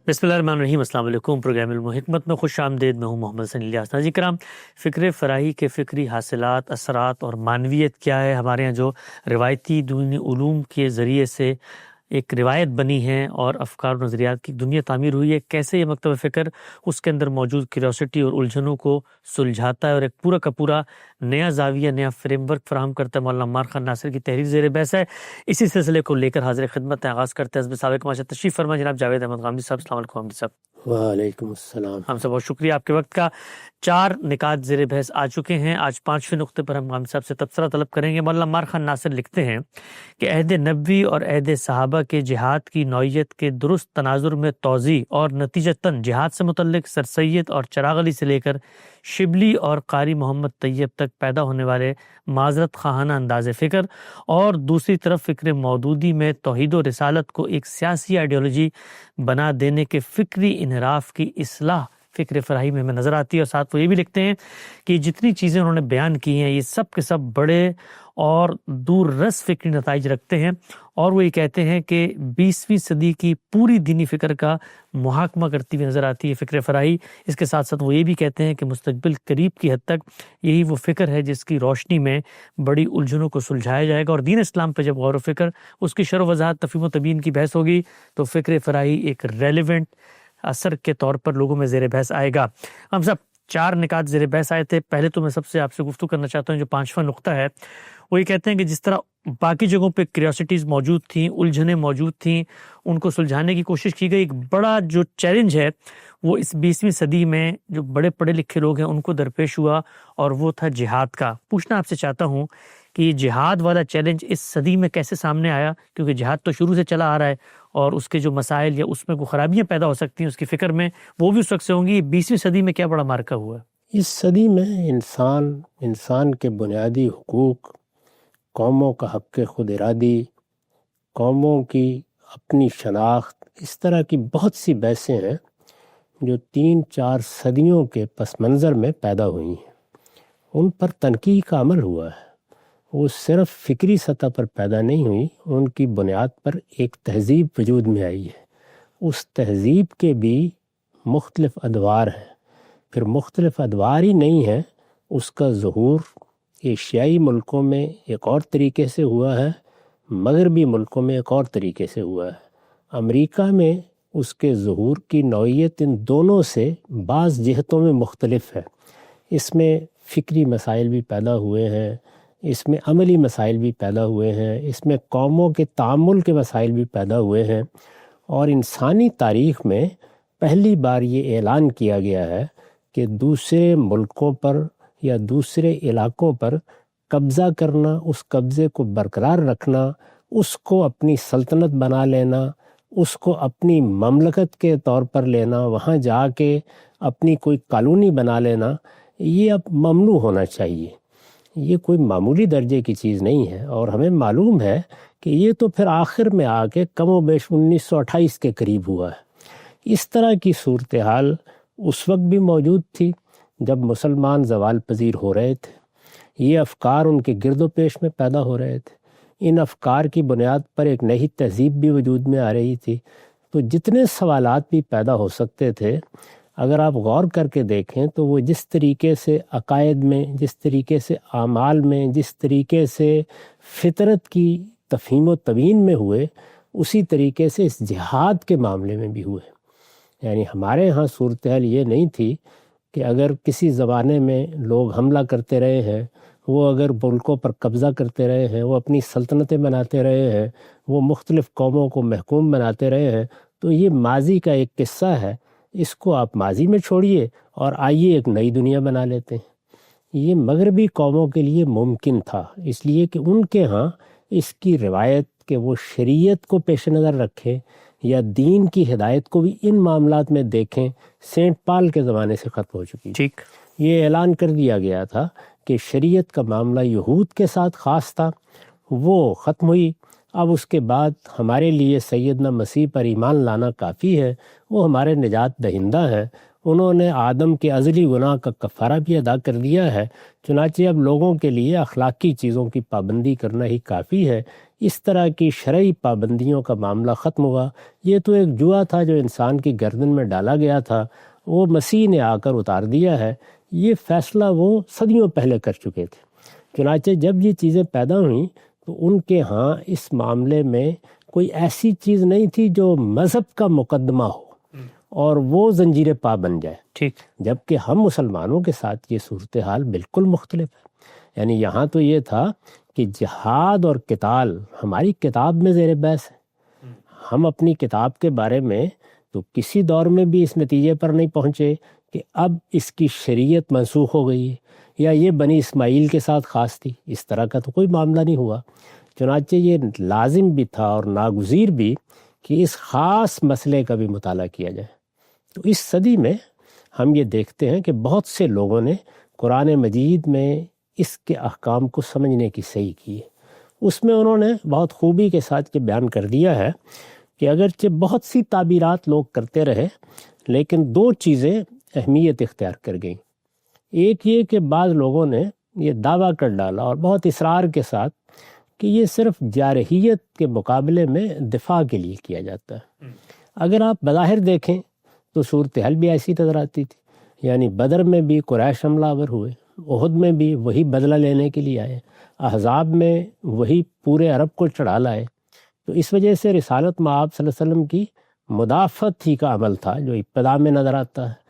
بسم اللہ الرحمن الرحیم۔ السلام علیکم۔ پروگرام علم و حکمت میں خوش آمدید۔ میں ہوں محمد حسن الیاس۔ ناظرین کرام، فکر فراہی کے فکری حاصلات، اثرات اور معنویت کیا ہے؟ ہمارے یہاں جو روایتی دینی علوم کے ذریعے سے ایک روایت بنی ہے اور افکار و نظریات کی دنیا تعمیر ہوئی ہے، کیسے یہ مکتب فکر اس کے اندر موجود کیوریوسٹی اور الجھنوں کو سلجھاتا ہے اور ایک پورا کا پورا نیا زاویہ، نیا فریم ورک فراہم کرتا ہے۔ مولانا عمار خان ناصر کی تحریر زیر بحث ہے۔ اسی سلسلے کو لے کر حاضر خدمت ہے۔ آغاز کرتے ہیں حزب سابق ماشاء تشریف فرما جناب جاوید احمد غامدی صاحب۔ السلام علیکم غامدی صاحب۔ وعلیکم السلام۔ ہم سے بہت شکریہ آپ کے وقت کا۔ 4 نکات زیر بحث آ چکے ہیں۔ آج 5ویں نقطے پر ہم غامدی صاحب سے تبصرہ طلب کریں گے۔ مولانا عمار خان ناصر لکھتے ہیں کہ عہد نبوی اور عہد صحابہ کے جہاد کی نوعیت کے درست تناظر میں توضیح اور نتیجتاً جہاد سے متعلق سر سید اور چراغ علی سے لے کر شبلی اور قاری محمد طیب تک پیدا ہونے والے معذرت خواہانہ انداز فکر، اور دوسری طرف فکر مودودی میں توحید و رسالت کو ایک سیاسی آئیڈیالوجی بنا دینے کے فکری انحراف کی اصلاح فکر فراہی میں ہمیں نظر آتی ہے۔ اور ساتھ وہ یہ بھی لکھتے ہیں کہ جتنی چیزیں انہوں نے بیان کی ہیں یہ سب کے سب بڑے اور دور رس فکری نتائج رکھتے ہیں، اور وہ یہ کہتے ہیں کہ 20ویں صدی کی پوری دینی فکر کا محاکمہ کرتی ہوئی نظر آتی ہے فکر فراہی۔ اس کے ساتھ ساتھ وہ یہ بھی کہتے ہیں کہ مستقبل قریب کی حد تک یہی وہ فکر ہے جس کی روشنی میں بڑی الجھنوں کو سلجھایا جائے گا، اور دین اسلام پہ جب غور و فکر، اس کی شرح و وضاحت، تفہیم و تبیین کی بحث ہوگی تو فکر فراہی ایک ریلیونٹ اثر کے طور پر لوگوں میں زیر بحث آئے گا۔ ہم سب 4 نکات زیر بحث آئے تھے۔ پہلے تو میں سب سے آپ سے گفتگو کرنا چاہتا ہوں، جو 5واں نقطہ ہے وہ یہ کہتے ہیں کہ جس طرح باقی جگہوں پہ کیوریوسٹیز موجود تھیں، الجھنیں موجود تھیں، ان کو سلجھانے کی کوشش کی گئی، ایک بڑا جو چیلنج ہے وہ اس 20ویں صدی میں جو بڑے پڑھے لکھے لوگ ہیں ان کو درپیش ہوا، اور وہ تھا جہاد کا۔ پوچھنا آپ سے چاہتا ہوں کہ یہ جہاد والا چیلنج اس صدی میں کیسے سامنے آیا؟ کیونکہ جہاد تو شروع سے چلا آ رہا ہے، اور اس کے جو مسائل یا اس میں کوئی خرابیاں پیدا ہو سکتی ہیں اس کی فکر میں، وہ بھی اس وقت سے ہوں گی۔ 20ویں صدی میں کیا بڑا مارکہ ہوا ہے؟ اس صدی میں انسان کے بنیادی حقوق، قوموں کا حق خود ارادی، قوموں کی اپنی شناخت، اس طرح کی بہت سی بحثیں ہیں جو 3-4 صدیوں کے پس منظر میں پیدا ہوئی ہیں۔ ان پر تنقید کا عمل ہوا ہے، وہ صرف فکری سطح پر پیدا نہیں ہوئی، ان کی بنیاد پر ایک تہذیب وجود میں آئی ہے۔ اس تہذیب کے بھی مختلف ادوار ہیں، پھر مختلف ادوار ہی نہیں ہیں، اس کا ظہور ایشیائی ملکوں میں ایک اور طریقے سے ہوا ہے، مغربی ملکوں میں ایک اور طریقے سے ہوا ہے۔ امریکہ میں اس کے ظہور کی نوعیت ان دونوں سے بعض جہتوں میں مختلف ہے۔ اس میں فکری مسائل بھی پیدا ہوئے ہیں، اس میں عملی مسائل بھی پیدا ہوئے ہیں، اس میں قوموں کے تعامل کے مسائل بھی پیدا ہوئے ہیں، اور انسانی تاریخ میں پہلی بار یہ اعلان کیا گیا ہے کہ دوسرے ملکوں پر یا دوسرے علاقوں پر قبضہ کرنا، اس قبضے کو برقرار رکھنا، اس کو اپنی سلطنت بنا لینا، اس کو اپنی مملکت کے طور پر لینا، وہاں جا کے اپنی کوئی کالونی بنا لینا، یہ اب ممنوع ہونا چاہیے۔ یہ کوئی معمولی درجے کی چیز نہیں ہے، اور ہمیں معلوم ہے کہ یہ تو پھر آخر میں آ کے کم و بیش 1928 کے قریب ہوا ہے۔ اس طرح کی صورتحال اس وقت بھی موجود تھی جب مسلمان زوال پذیر ہو رہے تھے، یہ افکار ان کے گرد و پیش میں پیدا ہو رہے تھے، ان افکار کی بنیاد پر ایک نئی تہذیب بھی وجود میں آ رہی تھی، تو جتنے سوالات بھی پیدا ہو سکتے تھے، اگر آپ غور کر کے دیکھیں تو وہ جس طریقے سے عقائد میں، جس طریقے سے اعمال میں، جس طریقے سے فطرت کی تفہیم و تبیین میں ہوئے، اسی طریقے سے اس جہاد کے معاملے میں بھی ہوئے۔ یعنی ہمارے ہاں صورتحال یہ نہیں تھی کہ اگر کسی زمانے میں لوگ حملہ کرتے رہے ہیں، وہ اگر ملکوں پر قبضہ کرتے رہے ہیں، وہ اپنی سلطنتیں بناتے رہے ہیں، وہ مختلف قوموں کو محکوم بناتے رہے ہیں، تو یہ ماضی کا ایک قصہ ہے، اس کو آپ ماضی میں چھوڑیے اور آئیے ایک نئی دنیا بنا لیتے ہیں۔ یہ مغربی قوموں کے لیے ممکن تھا، اس لیے کہ ان کے ہاں اس کی روایت کہ وہ شریعت کو پیش نظر رکھیں یا دین کی ہدایت کو بھی ان معاملات میں دیکھیں، سینٹ پال کے زمانے سے ختم ہو چکی تھی۔ یہ اعلان کر دیا گیا تھا کہ شریعت کا معاملہ یہود کے ساتھ خاص تھا، وہ ختم ہوئی۔ اب اس کے بعد ہمارے لیے سیدنا مسیح پر ایمان لانا کافی ہے، وہ ہمارے نجات دہندہ ہیں، انہوں نے آدم کے ازلی گناہ کا کفارہ بھی ادا کر دیا ہے، چنانچہ اب لوگوں کے لیے اخلاقی چیزوں کی پابندی کرنا ہی کافی ہے۔ اس طرح کی شرعی پابندیوں کا معاملہ ختم ہوا۔ یہ تو ایک جوا تھا جو انسان کی گردن میں ڈالا گیا تھا، وہ مسیح نے آ کر اتار دیا ہے۔ یہ فیصلہ وہ صدیوں پہلے کر چکے تھے۔ چنانچہ جب یہ چیزیں پیدا ہوئیں تو ان کے ہاں اس معاملے میں کوئی ایسی چیز نہیں تھی جو مذہب کا مقدمہ ہو اور وہ زنجیر پا بن جائے، ٹھیک، جبکہ ہم مسلمانوں کے ساتھ یہ صورتحال بالکل مختلف ہے۔ یعنی یہاں تو یہ تھا کہ جہاد اور قتال ہماری کتاب میں زیر بحث ہے۔ ہم اپنی کتاب کے بارے میں تو کسی دور میں بھی اس نتیجے پر نہیں پہنچے کہ اب اس کی شریعت منسوخ ہو گئی ہے یا یہ بنی اسماعیل کے ساتھ خاص تھی، اس طرح کا تو کوئی معاملہ نہیں ہوا۔ چنانچہ یہ لازم بھی تھا اور ناگزیر بھی کہ اس خاص مسئلے کا بھی مطالعہ کیا جائے۔ تو اس صدی میں ہم یہ دیکھتے ہیں کہ بہت سے لوگوں نے قرآن مجید میں اس کے احکام کو سمجھنے کی صحیح کی ہے۔ اس میں انہوں نے بہت خوبی کے ساتھ یہ بیان کر دیا ہے کہ اگرچہ بہت سی تعبیرات لوگ کرتے رہے لیکن دو چیزیں اہمیت اختیار کر گئیں۔ ایک یہ کہ بعض لوگوں نے یہ دعویٰ کر ڈالا اور بہت اصرار کے ساتھ کہ یہ صرف جارحیت کے مقابلے میں دفاع کے لیے کیا جاتا ہے۔ اگر آپ بظاہر دیکھیں تو صورتحال بھی ایسی نظر آتی تھی، یعنی بدر میں بھی قریش حملہ آور ہوئے، احد میں بھی وہی بدلہ لینے کے لیے آئے، احزاب میں وہی پورے عرب کو چڑھا لائے۔ تو اس وجہ سے رسالت مآب صلی اللہ علیہ وسلم کی مدافعت ہی کا عمل تھا جو ابتدا میں نظر آتا ہے۔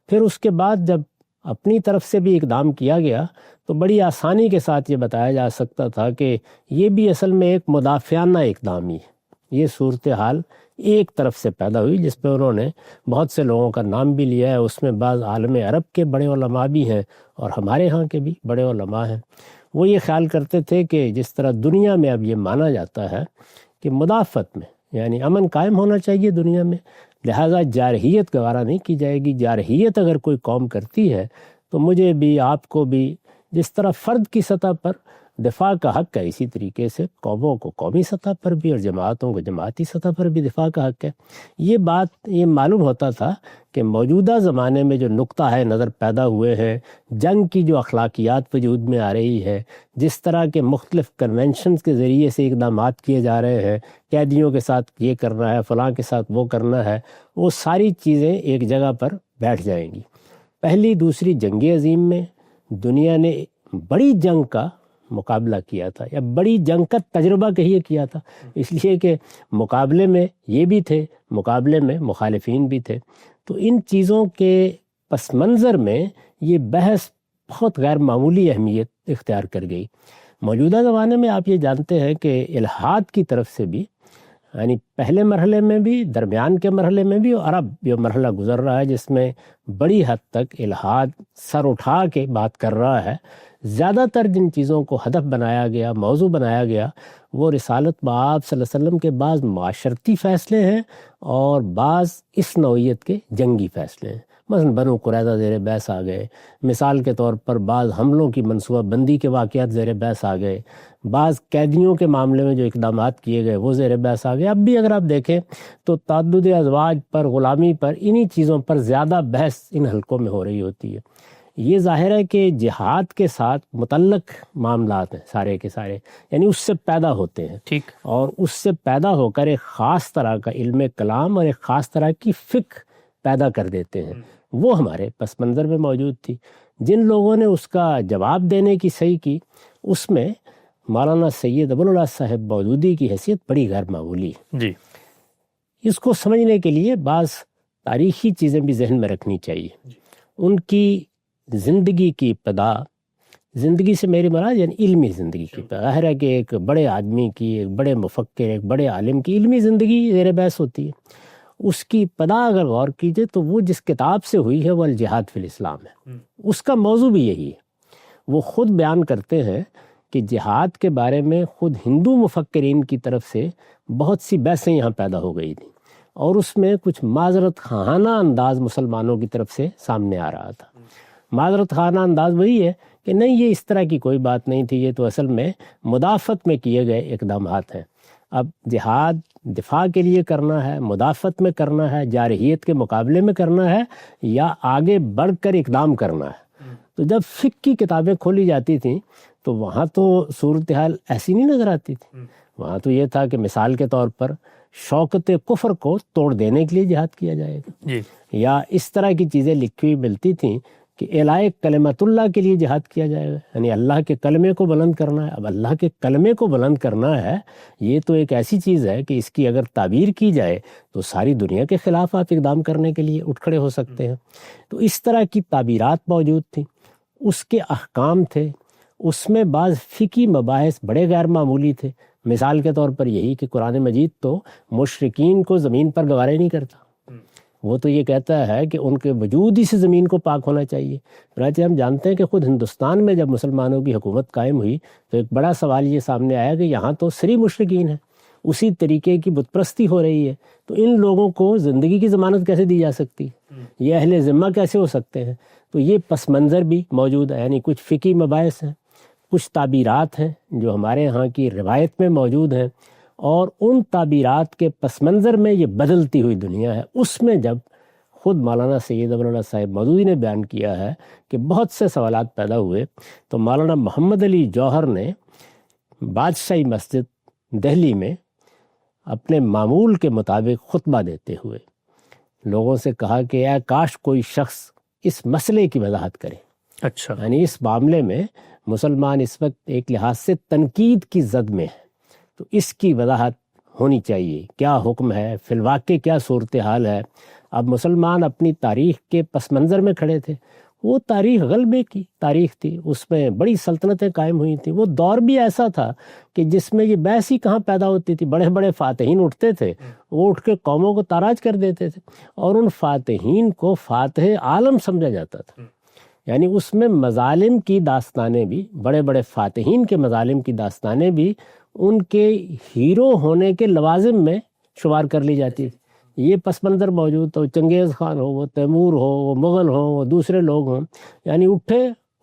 پھر اس کے بعد جب اپنی طرف سے بھی اقدام کیا گیا تو بڑی آسانی کے ساتھ یہ بتایا جا سکتا تھا کہ یہ بھی اصل میں ایک مدافعانہ اقدام ہی ہے۔ یہ صورتحال ایک طرف سے پیدا ہوئی جس پہ انہوں نے بہت سے لوگوں کا نام بھی لیا ہے، اس میں بعض عالم عرب کے بڑے علماء بھی ہیں اور ہمارے ہاں کے بھی بڑے علماء ہیں۔ وہ یہ خیال کرتے تھے کہ جس طرح دنیا میں اب یہ مانا جاتا ہے کہ مدافعت میں یعنی امن قائم ہونا چاہیے دنیا میں، لہٰذا جارحیت گوارا نہیں کی جائے گی۔ جارحیت اگر کوئی قوم کرتی ہے تو مجھے بھی، آپ کو بھی، جس طرح فرد کی سطح پر دفاع کا حق ہے اسی طریقے سے قوموں کو قومی سطح پر بھی اور جماعتوں کو جماعتی سطح پر بھی دفاع کا حق ہے۔ یہ بات یہ معلوم ہوتا تھا کہ موجودہ زمانے میں جو نقطہ ہے نظر پیدا ہوئے ہیں، جنگ کی جو اخلاقیات وجود میں آ رہی ہے، جس طرح کے مختلف کنونشنز کے ذریعے سے اقدامات کیے جا رہے ہیں، قیدیوں کے ساتھ یہ کرنا ہے، فلاں کے ساتھ وہ کرنا ہے، وہ ساری چیزیں ایک جگہ پر بیٹھ جائیں گی۔ پہلی دوسری جنگ عظیم میں دنیا نے بڑی جنگ کا مقابلہ کیا تھا یا بڑی جنگ کا تجربہ کہیے کیا تھا، اس لیے کہ مقابلے میں یہ بھی تھے، مقابلے میں مخالفین بھی تھے۔ تو ان چیزوں کے پس منظر میں یہ بحث بہت غیر معمولی اہمیت اختیار کر گئی۔ موجودہ زمانے میں آپ یہ جانتے ہیں کہ الحاد کی طرف سے بھی، یعنی پہلے مرحلے میں بھی، درمیان کے مرحلے میں بھی، اور اب یہ مرحلہ گزر رہا ہے جس میں بڑی حد تک الحاد سر اٹھا کے بات کر رہا ہے۔ زیادہ تر جن چیزوں کو ہدف بنایا گیا، موضوع بنایا گیا، وہ رسالت مآب صلی اللہ علیہ وسلم کے بعض معاشرتی فیصلے ہیں اور بعض اس نوعیت کے جنگی فیصلے ہیں۔ مثلا بنو قریظہ زیر بحث آ گئے، مثال کے طور پر بعض حملوں کی منصوبہ بندی کے واقعات زیر بحث آ گئے، بعض قیدیوں کے معاملے میں جو اقدامات کیے گئے وہ زیر بحث آ گئے۔ اب بھی اگر آپ دیکھیں تو تعدد ازواج پر، غلامی پر، انہی چیزوں پر زیادہ بحث ان حلقوں میں ہو رہی ہوتی ہے۔ یہ ظاہر ہے کہ جہاد کے ساتھ متعلق معاملات ہیں سارے کے سارے، یعنی اس سے پیدا ہوتے ہیں، ٹھیک، اور اس سے پیدا ہو کر ایک خاص طرح کا علم کلام اور ایک خاص طرح کی فکر پیدا کر دیتے ہیں۔ وہ ہمارے پس منظر میں موجود تھی۔ جن لوگوں نے اس کا جواب دینے کی صحیح کی، اس میں مولانا سید ابوالعلا صاحب مودودی کی حیثیت بڑی غیر معمولی ہے۔ جی، اس کو سمجھنے کے لیے بعض تاریخی چیزیں بھی ذہن میں رکھنی چاہیے۔ ان کی زندگی کی ابتدا، زندگی سے میری مراد یعنی علمی زندگی کی، ظاہر ہے کہ ایک بڑے آدمی کی، ایک بڑے مفکر، ایک بڑے عالم کی علمی زندگی زیر بحث ہوتی ہے۔ اس کی ابتدا اگر غور کیجئے تو وہ جس کتاب سے ہوئی ہے وہ الجہاد فی الاسلام ہے۔ اس کا موضوع بھی یہی ہے۔ وہ خود بیان کرتے ہیں کہ جہاد کے بارے میں خود ہندو مفکرین کی طرف سے بہت سی بحثیں یہاں پیدا ہو گئی تھیں، اور اس میں کچھ معذرت خواہانہ انداز مسلمانوں کی طرف سے سامنے آ رہا تھا۔ معذرت خواہانہ انداز وہی ہے کہ نہیں، یہ اس طرح کی کوئی بات نہیں تھی، یہ تو اصل میں مدافعت میں کیے گئے اقدامات ہیں۔ اب جہاد دفاع کے لیے کرنا ہے، مدافعت میں کرنا ہے، جارحیت کے مقابلے میں کرنا ہے، یا آگے بڑھ کر اقدام کرنا ہے۔ تو جب فقہ کی کتابیں کھولی جاتی تھیں تو وہاں تو صورتحال ایسی نہیں نظر آتی تھی۔ وہاں تو یہ تھا کہ مثال کے طور پر شوکت کفر کو توڑ دینے کے لیے جہاد کیا جائے گا، یا اس طرح کی چیزیں لکھی ہوئی ملتی تھیں کہ اعلاء کلمت اللہ کے لیے جہاد کیا جائے گا، یعنی اللہ کے کلمے کو بلند کرنا ہے۔ اب اللہ کے کلمے کو بلند کرنا ہے، یہ تو ایک ایسی چیز ہے کہ اس کی اگر تعبیر کی جائے تو ساری دنیا کے خلاف آپ اقدام کرنے کے لیے اٹھ کھڑے ہو سکتے ہیں۔ تو اس طرح کی تعبیرات موجود تھیں، اس کے احکام تھے، اس میں بعض فقہی مباحث بڑے غیر معمولی تھے۔ مثال کے طور پر یہی کہ قرآن مجید تو مشرکین کو زمین پر گوارا نہیں کرتا، وہ تو یہ کہتا ہے کہ ان کے وجود ہی سے زمین کو پاک ہونا چاہیے۔ چنانچہ ہم جانتے ہیں کہ خود ہندوستان میں جب مسلمانوں کی حکومت قائم ہوئی تو ایک بڑا سوال یہ سامنے آیا کہ یہاں تو صریح مشرکین ہیں، اسی طریقے کی بت پرستی ہو رہی ہے، تو ان لوگوں کو زندگی کی ضمانت کیسے دی جا سکتی ہے؟ یہ اہل ذمہ کیسے ہو سکتے ہیں؟ تو یہ پس منظر بھی موجود ہے، یعنی کچھ فقہی مباحث ہیں، کچھ تعبیرات ہیں جو ہمارے ہاں کی روایت میں موجود ہیں، اور ان تعبیرات کے پس منظر میں یہ بدلتی ہوئی دنیا ہے۔ اس میں جب خود مولانا سید ابوالعلا صاحب مودودی نے بیان کیا ہے کہ بہت سے سوالات پیدا ہوئے، تو مولانا محمد علی جوہر نے بادشاہی مسجد دہلی میں اپنے معمول کے مطابق خطبہ دیتے ہوئے لوگوں سے کہا کہ اے کاش کوئی شخص اس مسئلے کی وضاحت کرے۔ اچھا، یعنی اس معاملے میں مسلمان اس وقت ایک لحاظ سے تنقید کی زد میں ہے، تو اس کی وضاحت ہونی چاہیے، کیا حکم ہے، فی الواقع کیا صورتحال ہے۔ اب مسلمان اپنی تاریخ کے پس منظر میں کھڑے تھے، وہ تاریخ غلبے کی تاریخ تھی، اس میں بڑی سلطنتیں قائم ہوئی تھیں، وہ دور بھی ایسا تھا کہ جس میں یہ بحث ہی کہاں پیدا ہوتی تھی، بڑے بڑے فاتحین اٹھتے تھے، وہ اٹھ کے قوموں کو تاراج کر دیتے تھے، اور ان فاتحین کو فاتح عالم سمجھا جاتا تھا۔ یعنی اس میں مظالم کی داستانیں بھی، بڑے بڑے فاتحین کے مظالم کی داستانیں بھی ان کے ہیرو ہونے کے لوازم میں شمار کر لی جاتی تھی۔ یہ پس منظر موجود تو چنگیز خان ہو، وہ تیمور ہو، وہ مغل ہو، وہ دوسرے لوگ ہوں، یعنی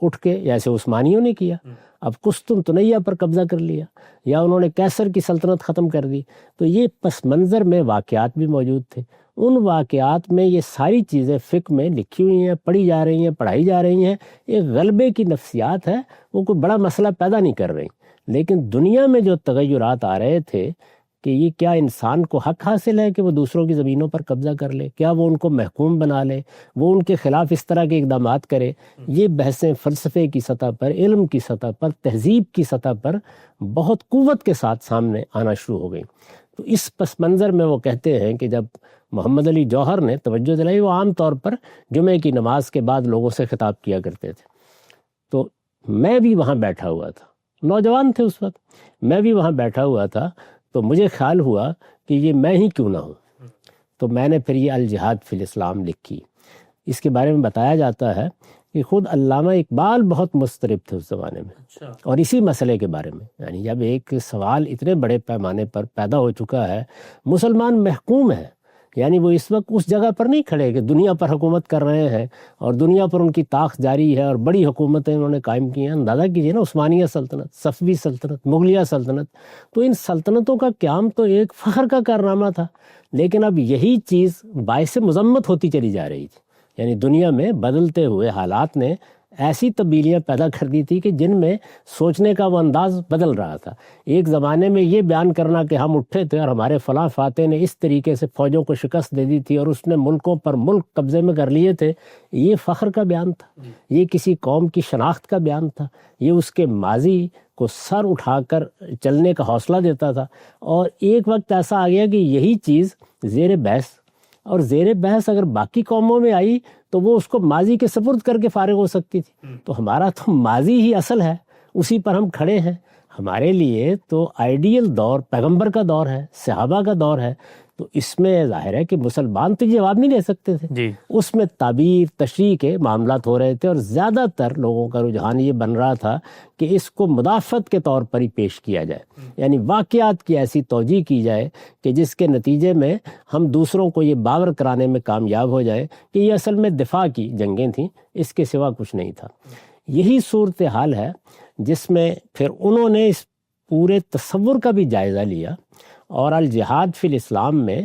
اٹھ کے جیسے عثمانیوں نے کیا، اب قسطنطنیہ پر قبضہ کر لیا، یا انہوں نے قیصر کی سلطنت ختم کر دی، تو یہ پس منظر میں واقعات بھی موجود تھے۔ ان واقعات میں یہ ساری چیزیں فقہ میں لکھی ہوئی ہیں، پڑھی جا رہی ہیں، پڑھائی جا رہی ہیں، ایک غلبے کی نفسیات ہے، وہ کوئی بڑا مسئلہ پیدا نہیں کر رہی، لیکن دنیا میں جو تغیرات آ رہے تھے کہ یہ کیا انسان کو حق حاصل ہے کہ وہ دوسروں کی زمینوں پر قبضہ کر لے، کیا وہ ان کو محکوم بنا لے، وہ ان کے خلاف اس طرح کے اقدامات کرے، یہ بحثیں فلسفے کی سطح پر، علم کی سطح پر، تہذیب کی سطح پر بہت قوت کے ساتھ سامنے آنا شروع ہو گئی۔ تو اس پس منظر میں وہ کہتے ہیں کہ جب محمد علی جوہر نے توجہ دلائی، وہ عام طور پر جمعہ کی نماز کے بعد لوگوں سے خطاب کیا کرتے تھے، تو میں بھی وہاں بیٹھا ہوا تھا، نوجوان تھے اس وقت، میں بھی وہاں بیٹھا ہوا تھا، تو مجھے خیال ہوا کہ یہ میں ہی کیوں نہ ہوں، تو میں نے پھر یہ الجہاد فی الاسلام لکھی۔ اس کے بارے میں بتایا جاتا ہے کہ خود علامہ اقبال بہت مضطرب تھے اس زمانے میں، اور اسی مسئلے کے بارے میں، یعنی جب ایک سوال اتنے بڑے پیمانے پر پیدا ہو چکا ہے، مسلمان محکوم ہے، یعنی وہ اس وقت اس جگہ پر نہیں کھڑے کہ دنیا پر حکومت کر رہے ہیں اور دنیا پر ان کی طاقت جاری ہے اور بڑی حکومتیں انہوں نے قائم کی ہیں۔ اندازہ کیجئے نا، عثمانیہ سلطنت، صفوی سلطنت، مغلیہ سلطنت، تو ان سلطنتوں کا قیام تو ایک فخر کا کارنامہ تھا، لیکن اب یہی چیز باعث مذمت ہوتی چلی جا رہی تھی، یعنی دنیا میں بدلتے ہوئے حالات نے ایسی تبدیلیاں پیدا کر دی تھی کہ جن میں سوچنے کا وہ انداز بدل رہا تھا۔ ایک زمانے میں یہ بیان کرنا کہ ہم اٹھے تھے اور ہمارے فلاں فاتح نے اس طریقے سے فوجوں کو شکست دے دی تھی اور اس نے ملکوں پر ملک قبضے میں کر لیے تھے، یہ فخر کا بیان تھا، یہ کسی قوم کی شناخت کا بیان تھا، یہ اس کے ماضی کو سر اٹھا کر چلنے کا حوصلہ دیتا تھا۔ اور ایک وقت ایسا آ گیا کہ یہی چیز زیر بحث، اور زیر بحث اگر باقی قوموں میں آئی تو وہ اس کو ماضی کے سپرد کر کے فارغ ہو سکتی تھی، تو ہمارا تو ماضی ہی اصل ہے، اسی پر ہم کھڑے ہیں۔ ہمارے لیے تو آئیڈیل دور پیغمبر کا دور ہے، صحابہ کا دور ہے، تو اس میں ظاہر ہے کہ مسلمان تو جواب نہیں دے سکتے تھے، اس میں تعبیر تشریح کے معاملات ہو رہے تھے، اور زیادہ تر لوگوں کا رجحان یہ بن رہا تھا کہ اس کو مدافعت کے طور پر ہی پیش کیا جائے، یعنی واقعات کی ایسی توجیہ کی جائے کہ جس کے نتیجے میں ہم دوسروں کو یہ باور کرانے میں کامیاب ہو جائے کہ یہ اصل میں دفاع کی جنگیں تھیں، اس کے سوا کچھ نہیں تھا۔ یہی صورتحال ہے جس میں پھر انہوں نے اس پورے تصور کا بھی جائزہ لیا، اور الجہاد فی الاسلام میں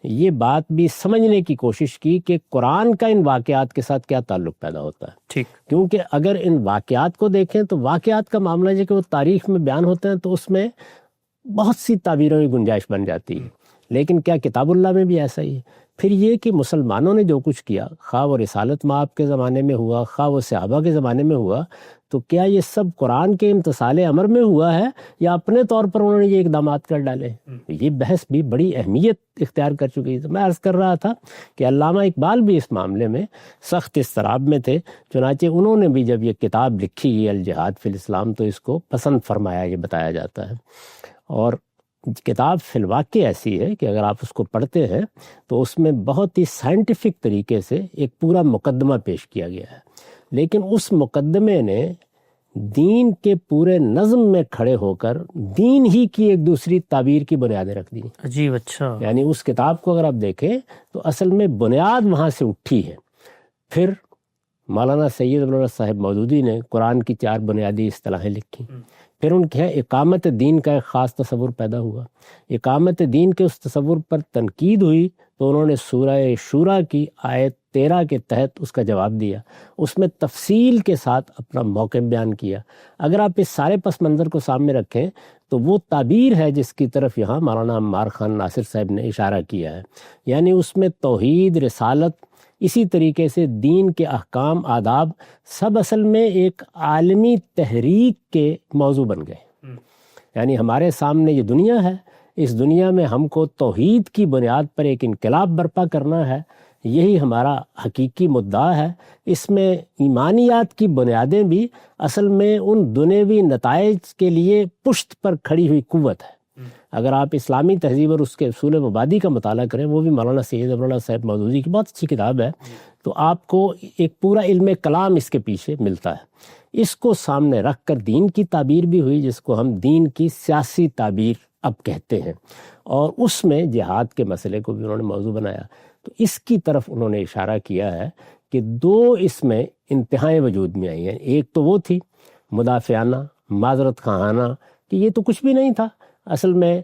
یہ بات بھی سمجھنے کی کوشش کی کہ قرآن کا ان واقعات کے ساتھ کیا تعلق پیدا ہوتا ہے۔ ٹھیک، کیونکہ اگر ان واقعات کو دیکھیں تو واقعات کا معاملہ ہے کہ وہ تاریخ میں بیان ہوتے ہیں، تو اس میں بہت سی تعبیروں کی گنجائش بن جاتی ہے، لیکن کیا کتاب اللہ میں بھی ایسا ہی ہے؟ پھر یہ کہ مسلمانوں نے جو کچھ کیا، خواہ وہ رسالت مآب کے زمانے میں ہوا، خواہ وہ صحابہ کے زمانے میں ہوا، تو کیا یہ سب قرآن کے امتثال امر میں ہوا ہے یا اپنے طور پر انہوں نے یہ اقدامات کر ڈالے؟ یہ بحث بھی بڑی اہمیت اختیار کر چکی ہے۔ میں عرض کر رہا تھا کہ علامہ اقبال بھی اس معاملے میں سخت اضطراب میں تھے، چنانچہ انہوں نے بھی جب یہ کتاب لکھی الجہاد فی الاسلام تو اس کو پسند فرمایا، یہ بتایا جاتا ہے۔ اور کتاب فی الواقع ایسی ہے کہ اگر آپ اس کو پڑھتے ہیں تو اس میں بہت ہی سائنٹیفک طریقے سے ایک پورا مقدمہ پیش کیا گیا ہے، لیکن اس مقدمے نے دین کے پورے نظم میں کھڑے ہو کر دین ہی کی ایک دوسری تعبیر کی بنیادیں رکھ دی۔ عجیب، اچھا، یعنی اس کتاب کو اگر آپ دیکھیں تو اصل میں بنیاد وہاں سے اٹھی ہے۔ پھر مولانا سید ابو العلا صاحب مودودی نے قرآن کی 4 بنیادی اصطلاحیں لکھی، پھر ان کے اقامت دین کا ایک خاص تصور پیدا ہوا، اقامت دین کے اس تصور پر تنقید ہوئی تو انہوں نے سورہ شورا کی آیت 13 کے تحت اس کا جواب دیا، اس میں تفصیل کے ساتھ اپنا موقف بیان کیا۔ اگر آپ اس سارے پس منظر کو سامنے رکھیں تو وہ تعبیر ہے جس کی طرف یہاں مولانا عمار خان ناصر صاحب نے اشارہ کیا ہے، یعنی اس میں توحید، رسالت، اسی طریقے سے دین کے احکام، آداب سب اصل میں ایک عالمی تحریک کے موضوع بن گئے۔ یعنی ہمارے سامنے یہ دنیا ہے، اس دنیا میں ہم کو توحید کی بنیاد پر ایک انقلاب برپا کرنا ہے، یہی ہمارا حقیقی مدعا ہے۔ اس میں ایمانیات کی بنیادیں بھی اصل میں ان دنیوی نتائج کے لیے پشت پر کھڑی ہوئی قوت ہے۔ اگر آپ اسلامی تہذیب اور اس کے اصول مبادی کا مطالعہ کریں، وہ بھی مولانا سید ابو العلا صاحب مودودی کی بہت اچھی کتاب ہے، تو آپ کو ایک پورا علم کلام اس کے پیچھے ملتا ہے۔ اس کو سامنے رکھ کر دین کی تعبیر بھی ہوئی، جس کو ہم دین کی سیاسی تعبیر اب کہتے ہیں، اور اس میں جہاد کے مسئلے کو بھی انہوں نے موضوع بنایا۔ تو اس کی طرف انہوں نے اشارہ کیا ہے کہ 2 اس میں انتہائیں وجود میں آئی ہیں۔ ایک تو وہ تھی مدافعانہ، معذرت خواہانہ، کہ یہ تو کچھ بھی نہیں تھا، اصل میں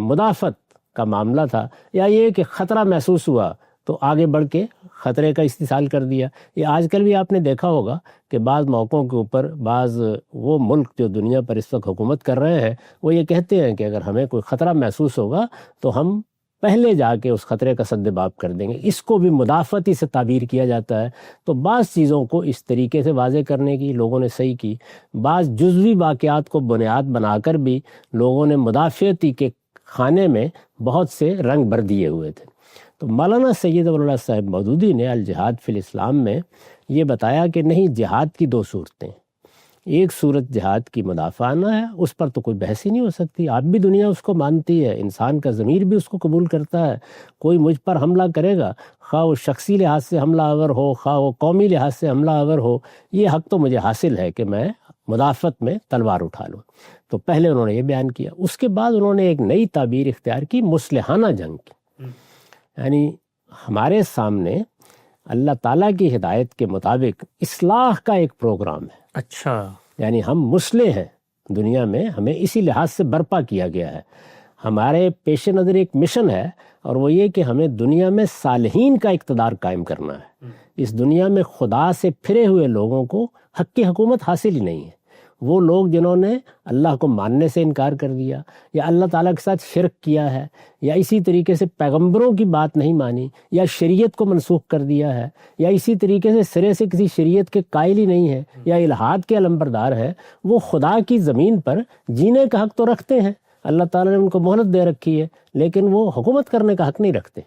مدافعت کا معاملہ تھا، یا یہ کہ خطرہ محسوس ہوا تو آگے بڑھ کے خطرے کا استحصال کر دیا۔ یہ آج کل بھی آپ نے دیکھا ہوگا کہ بعض موقعوں کے اوپر بعض وہ ملک جو دنیا پر اس وقت حکومت کر رہے ہیں، وہ یہ کہتے ہیں کہ اگر ہمیں کوئی خطرہ محسوس ہوگا تو ہم پہلے جا کے اس خطرے کا سد باب کر دیں گے۔ اس کو بھی مدافعتی سے تعبیر کیا جاتا ہے۔ تو بعض چیزوں کو اس طریقے سے واضح کرنے کی لوگوں نے صحیح کی، بعض جزوی واقعات کو بنیاد بنا کر بھی لوگوں نے مدافعتی کے خانے میں بہت سے رنگ بھر دیے ہوئے تھے۔ تو مولانا سید ابو العلا صاحب مودودی نے الجہاد فی الاسلام میں یہ بتایا کہ نہیں، جہاد کی 2 صورتیں، ایک صورت جہاد کی مدافعانہ ہے، اس پر تو کوئی بحث ہی نہیں ہو سکتی، آپ بھی دنیا اس کو مانتی ہے، انسان کا ضمیر بھی اس کو قبول کرتا ہے۔ کوئی مجھ پر حملہ کرے گا، خواہ وہ شخصی لحاظ سے حملہ آور ہو، خواہ وہ قومی لحاظ سے حملہ آور ہو، یہ حق تو مجھے حاصل ہے کہ میں مدافعت میں تلوار اٹھا لوں۔ تو پہلے انہوں نے یہ بیان کیا، اس کے بعد انہوں نے ایک نئی تعبیر اختیار کی، مصلحانہ جنگ کی۔ یعنی ہمارے سامنے اللہ تعالیٰ کی ہدایت کے مطابق اصلاح کا ایک پروگرام ہے۔ اچھا، یعنی ہم مصلح ہیں دنیا میں، ہمیں اسی لحاظ سے برپا کیا گیا ہے۔ ہمارے پیش نظر ایک مشن ہے، اور وہ یہ کہ ہمیں دنیا میں صالحین کا اقتدار قائم کرنا ہے۔ اس دنیا میں خدا سے پھرے ہوئے لوگوں کو حق کی حکومت حاصل ہی نہیں ہے۔ وہ لوگ جنہوں نے اللہ کو ماننے سے انکار کر دیا، یا اللہ تعالیٰ کے ساتھ شرک کیا ہے، یا اسی طریقے سے پیغمبروں کی بات نہیں مانی، یا شریعت کو منسوخ کر دیا ہے، یا اسی طریقے سے سرے سے کسی شریعت کے قائل ہی نہیں ہے، یا الحاد کے علمبردار ہے، وہ خدا کی زمین پر جینے کا حق تو رکھتے ہیں، اللہ تعالیٰ نے ان کو مہلت دے رکھی ہے، لیکن وہ حکومت کرنے کا حق نہیں رکھتے۔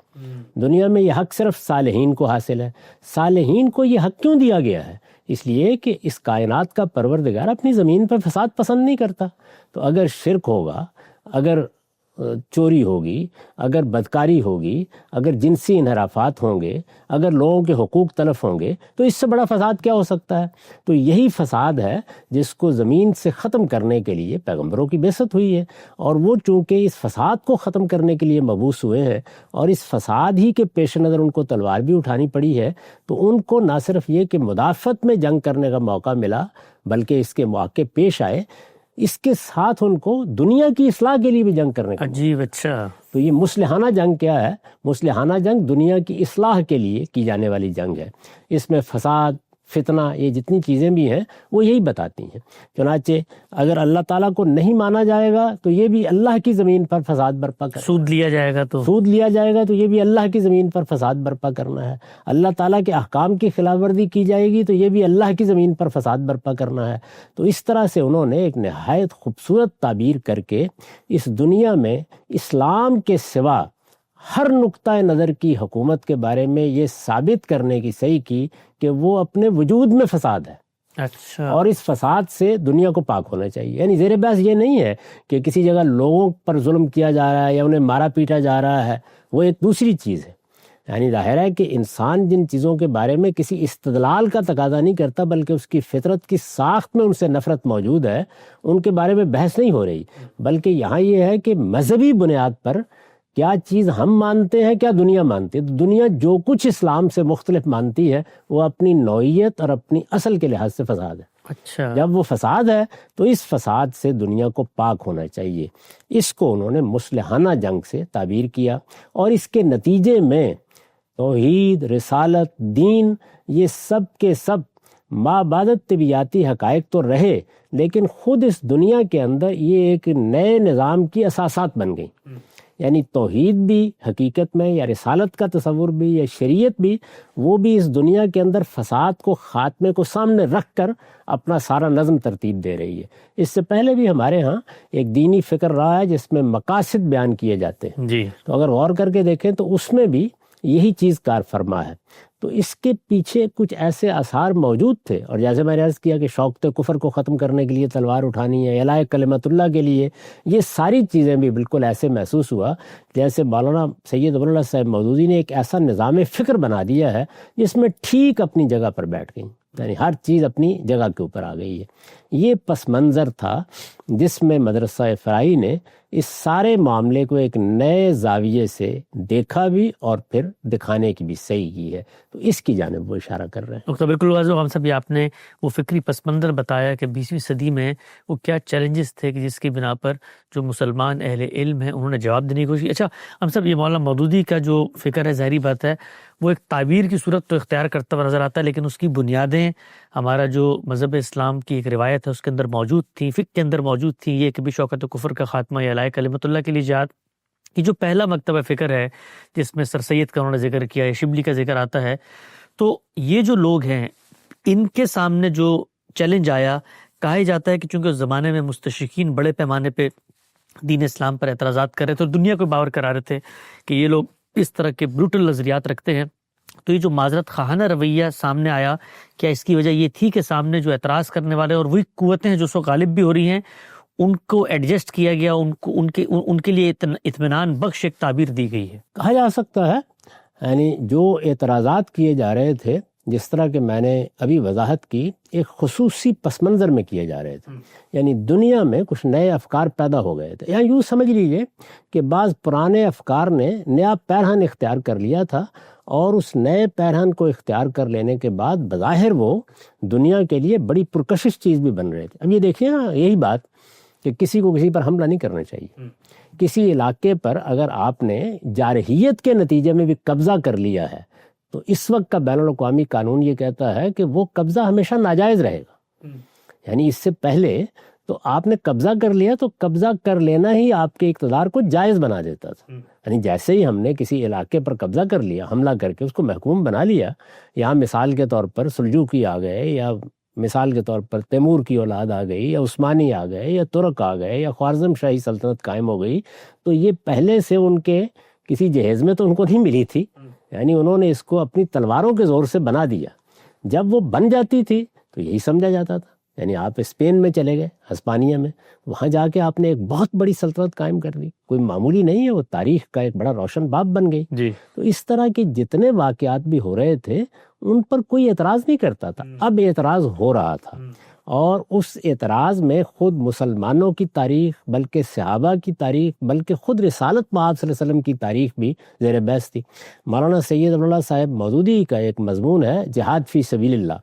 دنیا میں یہ حق صرف صالحین کو حاصل ہے۔ صالحین کو یہ حق کیوں دیا گیا ہے؟ اس لیے کہ اس کائنات کا پروردگار اپنی زمین پر فساد پسند نہیں کرتا۔ تو اگر شرک ہوگا، اگر چوری ہوگی، اگر بدکاری ہوگی، اگر جنسی انحرافات ہوں گے، اگر لوگوں کے حقوق تلف ہوں گے، تو اس سے بڑا فساد کیا ہو سکتا ہے؟ تو یہی فساد ہے جس کو زمین سے ختم کرنے کے لیے پیغمبروں کی بعثت ہوئی ہے، اور وہ چونکہ اس فساد کو ختم کرنے کے لیے مبعوث ہوئے ہیں، اور اس فساد ہی کے پیش نظر ان کو تلوار بھی اٹھانی پڑی ہے، تو ان کو نہ صرف یہ کہ مدافعت میں جنگ کرنے کا موقع ملا، بلکہ اس کے مواقع پیش آئے، اس کے ساتھ ان کو دنیا کی اصلاح کے لیے بھی جنگ کرنے کا۔ عجیب، اچھا۔ تو یہ مصلحانہ جنگ کیا ہے؟ مصلحانہ جنگ دنیا کی اصلاح کے لیے کی جانے والی جنگ ہے۔ اس میں فساد، فتنہ، یہ جتنی چیزیں بھی ہیں وہ یہی بتاتی ہیں۔ چنانچہ اگر اللہ تعالیٰ کو نہیں مانا جائے گا تو یہ بھی اللہ کی زمین پر فساد برپا کرنا، سود لیا جائے گا تو یہ بھی اللہ کی زمین پر فساد برپا کرنا ہے، اللہ تعالیٰ کے احکام کی خلاف ورزی کی جائے گی تو یہ بھی اللہ کی زمین پر فساد برپا کرنا ہے۔ تو اس طرح سے انہوں نے ایک نہایت خوبصورت تعبیر کر کے اس دنیا میں اسلام کے سوا ہر نقطۂ نظر کی حکومت کے بارے میں یہ ثابت کرنے کی صحیح کی کہ وہ اپنے وجود میں فساد ہے، اچھا، اور اس فساد سے دنیا کو پاک ہونا چاہیے۔ یعنی زیر بحث یہ نہیں ہے کہ کسی جگہ لوگوں پر ظلم کیا جا رہا ہے یا انہیں مارا پیٹا جا رہا ہے، وہ ایک دوسری چیز ہے۔ یعنی ظاہر ہے کہ انسان جن چیزوں کے بارے میں کسی استدلال کا تقاضا نہیں کرتا بلکہ اس کی فطرت کی ساخت میں ان سے نفرت موجود ہے، ان کے بارے میں بحث نہیں ہو رہی، بلکہ یہاں یہ ہے کہ مذہبی بنیاد پر کیا چیز ہم مانتے ہیں، کیا دنیا مانتی ہے۔ تو دنیا جو کچھ اسلام سے مختلف مانتی ہے وہ اپنی نوعیت اور اپنی اصل کے لحاظ سے فساد ہے۔ اچھا، جب وہ فساد ہے تو اس فساد سے دنیا کو پاک ہونا چاہیے۔ اس کو انہوں نے مصلحانہ جنگ سے تعبیر کیا، اور اس کے نتیجے میں توحید، رسالت، دین، یہ سب کے سب مابعدت طبیعیاتی حقائق تو رہے، لیکن خود اس دنیا کے اندر یہ ایک نئے نظام کی اساسات بن گئیں۔ یعنی توحید بھی حقیقت میں، یا رسالت کا تصور بھی، یا شریعت بھی، وہ بھی اس دنیا کے اندر فساد کو، خاتمے کو سامنے رکھ کر اپنا سارا نظم ترتیب دے رہی ہے۔ اس سے پہلے بھی ہمارے ہاں ایک دینی فکر رہا ہے جس میں مقاصد بیان کیے جاتے ہیں، جی، تو اگر غور کر کے دیکھیں تو اس میں بھی یہی چیز کار فرما ہے۔ تو اس کے پیچھے کچھ ایسے آثار موجود تھے، اور جیسے میں نے عرض کیا کہ شوکت کفر کو ختم کرنے کے لیے تلوار اٹھانی ہے، اعلاء کلمت اللہ کے لیے، یہ ساری چیزیں بھی بالکل ایسے محسوس ہوا جیسے مولانا سید ابو اللہ صاحب مودودی نے ایک ایسا نظام فکر بنا دیا ہے جس میں ٹھیک اپنی جگہ پر بیٹھ گئی، یعنی ہر چیز اپنی جگہ کے اوپر آ گئی ہے۔ یہ پس منظر تھا جس میں مدرسہ فرائی نے اس سارے معاملے کو ایک نئے زاویے سے دیکھا بھی اور پھر دکھانے کی بھی صحیح کی ہے۔ تو اس کی جانب وہ اشارہ کر رہے ہیں۔ تو بالکل واضح ہم سب، آپ نے وہ فکری پس منظر بتایا کہ 20ویں صدی میں وہ کیا چیلنجز تھے کہ جس کی بنا پر جو مسلمان اہل علم ہیں انہوں نے جواب دینے کی کوشش کی۔ اچھا، ہم سب یہ مولانا مودودی کا جو فکر ہے، ظاہری بات ہے وہ ایک تعبیر کی صورت تو اختیار کرتا ہوا نظر آتا ہے، لیکن اس کی بنیادیں ہمارا جو مذہب اسلام کی ایک روایت ہے اس کے اندر موجود تھیں، فقہ کے اندر موجود تھیں، یہ کہ بھی شوکت کفر کا خاتمہ یا اعلاء کلمت اللہ کے لیے جہاد۔ یہ جو پہلا مکتبہ فکر ہے جس میں سر سید کا انہوں نے ذکر کیا ہے، شبلی کا ذکر آتا ہے، تو یہ جو لوگ ہیں ان کے سامنے جو چیلنج آیا، کہا جاتا ہے کہ چونکہ اس زمانے میں مستشرقین بڑے پیمانے پہ دین اسلام پر اعتراضات کر رہے تھے اور دنیا کو باور کرا رہے تھے کہ یہ لوگ اس طرح کے بروٹل نظریات رکھتے ہیں، تو یہ جو معذرت خواہانہ رویہ سامنے آیا، کیا اس کی وجہ یہ تھی کہ سامنے جو اعتراض کرنے والے اور وہی قوتیں جو سو غالب بھی ہو رہی ہیں ان کو ایڈجسٹ کیا گیا، ان کے لیے اطمینان بخش ایک تعبیر دی گئی ہے؟ کہا جا سکتا ہے، یعنی جو اعتراضات کیے جا رہے تھے جس طرح کہ میں نے ابھی وضاحت کی، ایک خصوصی پس منظر میں کیے جا رہے تھے، یعنی دنیا میں کچھ نئے افکار پیدا ہو گئے تھے، یا یوں سمجھ لیجئے کہ بعض پرانے افکار نے نیا پیرہن اختیار کر لیا تھا، اور اس نئے پیرہن کو اختیار کر لینے کے بعد بظاہر وہ دنیا کے لیے بڑی پرکشش چیز بھی بن رہے تھے۔ اب یہ دیکھیے نا، یہی بات کہ کسی کو کسی پر حملہ نہیں کرنا چاہیے۔ کسی علاقے پر اگر آپ نے جارحیت کے نتیجے میں بھی قبضہ کر لیا ہے تو اس وقت کا بین الاقوامی قانون یہ کہتا ہے کہ وہ قبضہ ہمیشہ ناجائز رہے گا۔ یعنی اس سے پہلے تو آپ نے قبضہ کر لیا تو قبضہ کر لینا ہی آپ کے اقتدار کو جائز بنا دیتا تھا۔ یعنی جیسے ہی ہم نے کسی علاقے پر قبضہ کر لیا، حملہ کر کے اس کو محکوم بنا لیا، یہاں مثال کے طور پر سلجوقی آ گئے، یا مثال کے طور پر تیمور کی اولاد آ گئی، یا عثمانی آ گئے، یا ترک آ گئے، یا خوارزم شاہی سلطنت قائم ہو گئی، تو یہ پہلے سے ان کے کسی جہیز میں تو ان کو نہیں ملی تھی، یعنی انہوں نے اس کو اپنی تلواروں کے زور سے بنا دیا۔ جب وہ بن جاتی تھی تو یہی سمجھا جاتا تھا، یعنی آپ اسپین میں چلے گئے، ہسپانیہ میں، وہاں جا کے آپ نے ایک بہت بڑی سلطنت قائم کر دی، کوئی معمولی نہیں ہے، وہ تاریخ کا ایک بڑا روشن باب بن گئی۔ جی، تو اس طرح کے جتنے واقعات بھی ہو رہے تھے ان پر کوئی اعتراض نہیں کرتا تھا، اب اعتراض ہو رہا تھا، اور اس اعتراض میں خود مسلمانوں کی تاریخ، بلکہ صحابہ کی تاریخ، بلکہ خود رسالت مآب صلی اللہ علیہ وسلم کی تاریخ بھی زیر بحث تھی۔ مولانا سید ابو اللہ صاحب مودودی کا ایک مضمون ہے جہاد فی سبیل اللہ،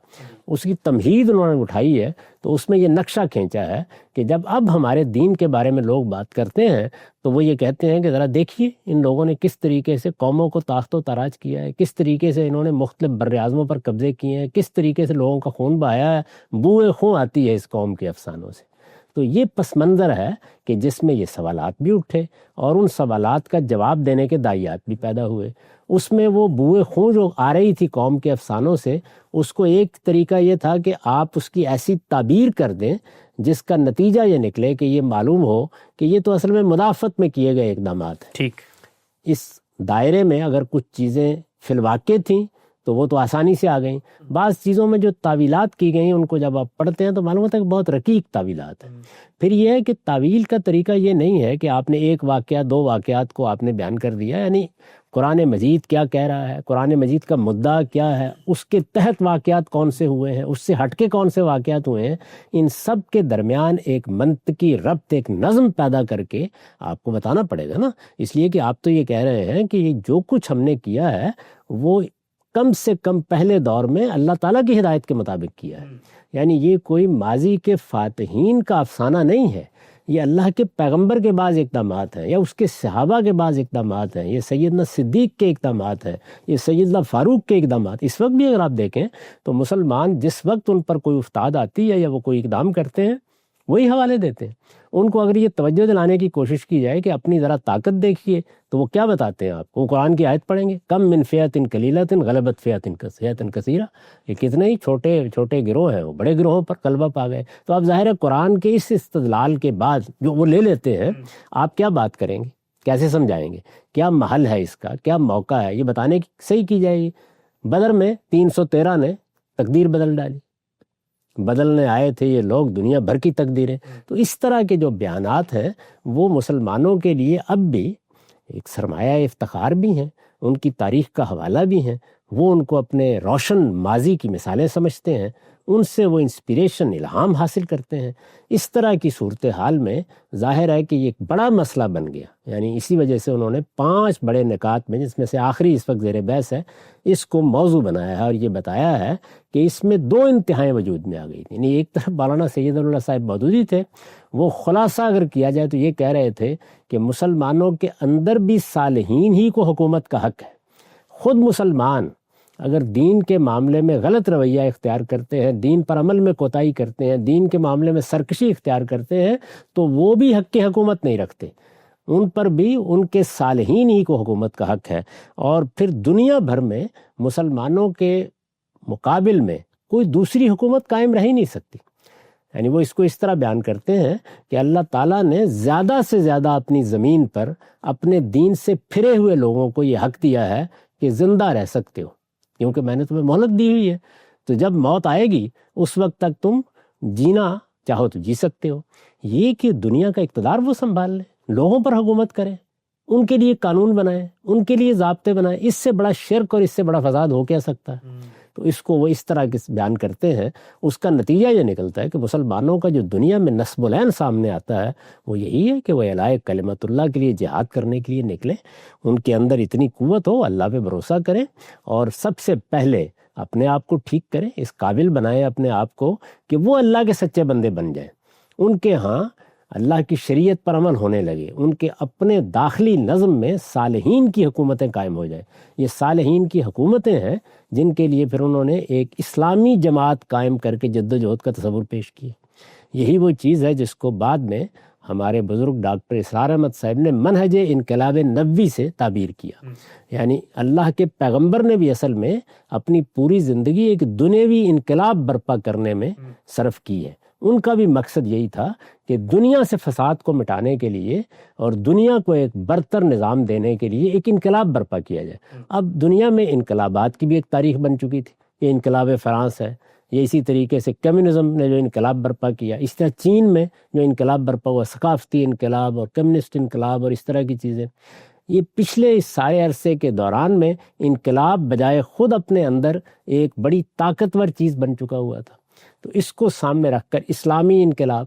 اس کی تمہید انہوں نے اٹھائی ہے، تو اس میں یہ نقشہ کھینچا ہے کہ جب اب ہمارے دین کے بارے میں لوگ بات کرتے ہیں تو وہ یہ کہتے ہیں کہ ذرا دیکھیے ان لوگوں نے کس طریقے سے قوموں کو تاخت و تاراج کیا ہے، کس طریقے سے انہوں نے مختلف بر اعظموں پر قبضے کیے ہیں، کس طریقے سے لوگوں کا خون بہایا ہے، بوئے خون آتی ہے اس قوم کے افسانوں سے۔ تو یہ پس منظر ہے کہ جس میں یہ سوالات بھی اٹھے اور ان سوالات کا جواب دینے کے داعیات بھی پیدا ہوئے۔ اس میں وہ بوئے خون جو آ رہی تھی قوم کے افسانوں سے، اس کو ایک طریقہ یہ تھا کہ آپ اس کی ایسی تعبیر کر دیں جس کا نتیجہ یہ نکلے کہ یہ معلوم ہو کہ یہ تو اصل میں مدافعت میں کیے گئے اقدامات ہیں۔ ٹھیک، اس دائرے میں اگر کچھ چیزیں فی الواقع تھیں تو وہ تو آسانی سے آ گئیں، بعض چیزوں میں جو تعویلات کی گئیں ان کو جب آپ پڑھتے ہیں تو معلوم ہوتا ہے کہ بہت رقیق تعویلات ہیں۔ پھر یہ ہے کہ تعویل کا طریقہ یہ نہیں ہے کہ آپ نے ایک واقعہ دو واقعات کو آپ نے بیان کر دیا، یعنی قرآن مجید کیا کہہ رہا ہے، قرآن مجید کا مدعا کیا ہے، اس کے تحت واقعات کون سے ہوئے ہیں، اس سے ہٹ کے کون سے واقعات ہوئے ہیں، ان سب کے درمیان ایک منطقی ربط، ایک نظم پیدا کر کے آپ کو بتانا پڑے گا نا۔ اس لیے کہ آپ تو یہ کہہ رہے ہیں کہ یہ جو کچھ ہم نے کیا ہے وہ کم سے کم پہلے دور میں اللہ تعالیٰ کی ہدایت کے مطابق کیا ہے، یعنی یہ کوئی ماضی کے فاتحین کا افسانہ نہیں ہے، یہ اللہ کے پیغمبر کے بعض اقدامات ہیں، یا اس کے صحابہ کے بعض اقدامات ہیں، یہ سیدنا صدیق کے اقدامات ہیں، یہ سیدنا فاروق کے اقدامات۔ اس وقت بھی اگر آپ دیکھیں تو مسلمان جس وقت ان پر کوئی افتاد آتی ہے یا وہ کوئی اقدام کرتے ہیں وہی حوالے دیتے ہیں۔ ان کو اگر یہ توجہ دلانے کی کوشش کی جائے کہ اپنی ذرا طاقت دیکھیے تو وہ کیا بتاتے ہیں آپ کو؟ وہ قرآن کی آیت پڑھیں گے، کم من فئۃ قلیلۃ غلبت فئۃ کثیرہ، یہ کتنے ہی چھوٹے چھوٹے گروہ ہیں وہ بڑے گروہوں پر غلبہ پا گئے۔ تو اب ظاہر ہے قرآن کے اس استدلال کے بعد جو وہ لے لیتے ہیں، آپ کیا بات کریں گے، کیسے سمجھائیں گے، کیا محل ہے اس کا، کیا موقع ہے، یہ بتانے کی صحیح کی جائے گی۔ بدر میں 313 نے تقدیر بدل ڈالی، بدلنے آئے تھے یہ لوگ دنیا بھر کی تقدیریں۔ تو اس طرح کے جو بیانات ہیں وہ مسلمانوں کے لیے اب بھی ایک سرمایہ افتخار بھی ہیں، ان کی تاریخ کا حوالہ بھی ہیں، وہ ان کو اپنے روشن ماضی کی مثالیں سمجھتے ہیں، ان سے وہ انسپریشن، الہام حاصل کرتے ہیں۔ اس طرح کی صورتحال میں ظاہر ہے کہ یہ ایک بڑا مسئلہ بن گیا، یعنی اسی وجہ سے انہوں نے 5 بڑے نکات میں، جس میں سے آخری اس وقت زیر بحث ہے، اس کو موضوع بنایا ہے اور یہ بتایا ہے کہ اس میں 2 انتہائیں وجود میں آ گئی تھیں۔ یعنی ایک طرف مولانا سید اللہ صاحب مودودی تھے، وہ خلاصہ اگر کیا جائے تو یہ کہہ رہے تھے کہ مسلمانوں کے اندر بھی صالحین ہی کو حکومت کا حق ہے۔ خود مسلمان اگر دین کے معاملے میں غلط رویہ اختیار کرتے ہیں، دین پر عمل میں کوتاہی کرتے ہیں، دین کے معاملے میں سرکشی اختیار کرتے ہیں، تو وہ بھی حق کی حکومت نہیں رکھتے، ان پر بھی ان کے صالحین ہی کو حکومت کا حق ہے۔ اور پھر دنیا بھر میں مسلمانوں کے مقابل میں کوئی دوسری حکومت قائم رہ ہی نہیں سکتی۔ یعنی وہ اس کو اس طرح بیان کرتے ہیں کہ اللہ تعالیٰ نے زیادہ سے زیادہ اپنی زمین پر اپنے دین سے پھرے ہوئے لوگوں کو یہ حق دیا ہے کہ زندہ رہ سکتے ہو، کیونکہ میں نے تمہیں مہلت دی ہوئی ہے، تو جب موت آئے گی اس وقت تک تم جینا چاہو تو جی سکتے ہو۔ یہ کہ دنیا کا اقتدار وہ سنبھال لیں، لوگوں پر حکومت کریں، ان کے لیے قانون بنائیں، ان کے لیے ضابطے بنائیں، اس سے بڑا شرک اور اس سے بڑا فساد ہو کیا سکتا ہے؟ تو اس کو وہ اس طرح کے بیان کرتے ہیں۔ اس کا نتیجہ یہ نکلتا ہے کہ مسلمانوں کا جو دنیا میں نصب العین سامنے آتا ہے وہ یہی ہے کہ وہ اعلاء کلمت اللہ کے لیے جہاد کرنے کے لیے نکلیں، ان کے اندر اتنی قوت ہو، اللہ پہ بھروسہ کریں، اور سب سے پہلے اپنے آپ کو ٹھیک کریں، اس قابل بنائیں اپنے آپ کو کہ وہ اللہ کے سچے بندے بن جائیں، ان کے ہاں اللہ کی شریعت پر عمل ہونے لگے، ان کے اپنے داخلی نظم میں صالحین کی حکومتیں قائم ہو جائیں۔ یہ صالحین کی حکومتیں ہیں جن کے لیے پھر انہوں نے ایک اسلامی جماعت قائم کر کے جد و جہد کا تصور پیش کیا۔ یہی وہ چیز ہے جس کو بعد میں ہمارے بزرگ ڈاکٹر اسرار احمد صاحب نے منہج انقلاب نبوی سے تعبیر کیا، یعنی اللہ کے پیغمبر نے بھی اصل میں اپنی پوری زندگی ایک دنیوی انقلاب برپا کرنے میں صرف کی ہے۔ ان کا بھی مقصد یہی تھا کہ دنیا سے فساد کو مٹانے کے لیے اور دنیا کو ایک برتر نظام دینے کے لیے ایک انقلاب برپا کیا جائے۔ اب دنیا میں انقلابات کی بھی ایک تاریخ بن چکی تھی، یہ انقلاب فرانس ہے، یہ اسی طریقے سے کمیونزم نے جو انقلاب برپا کیا، اس طرح چین میں جو انقلاب برپا ہوا، ثقافتی انقلاب اور کمیونسٹ انقلاب اور اس طرح کی چیزیں، یہ پچھلے اس سارے عرصے کے دوران میں انقلاب بجائے خود اپنے اندر ایک بڑی طاقتور چیز بن چکا ہوا تھا۔ تو اس کو سامنے رکھ کر اسلامی انقلاب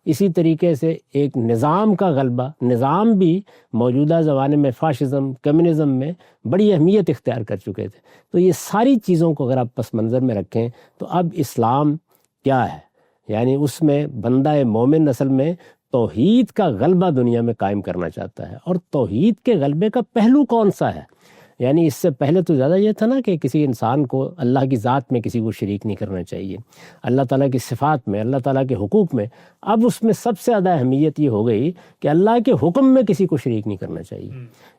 اسی طریقے سے ایک نظام کا غلبہ، نظام بھی موجودہ زمانے میں فاشزم، کمیونزم میں بڑی اہمیت اختیار کر چکے تھے۔ تو یہ ساری چیزوں کو اگر آپ پس منظر میں رکھیں تو اب اسلام کیا ہے، یعنی اس میں بندہ مومن اصل میں توحید کا غلبہ دنیا میں قائم کرنا چاہتا ہے۔ اور توحید کے غلبے کا پہلو کون سا ہے؟ یعنی اس سے پہلے تو زیادہ یہ تھا نا کہ کسی انسان کو اللہ کی ذات میں کسی کو شریک نہیں کرنا چاہیے، اللہ تعالیٰ کی صفات میں، اللہ تعالیٰ کے حقوق میں۔ اب اس میں سب سے زیادہ اہمیت یہ ہو گئی کہ اللہ کے حکم میں کسی کو شریک نہیں کرنا چاہیے۔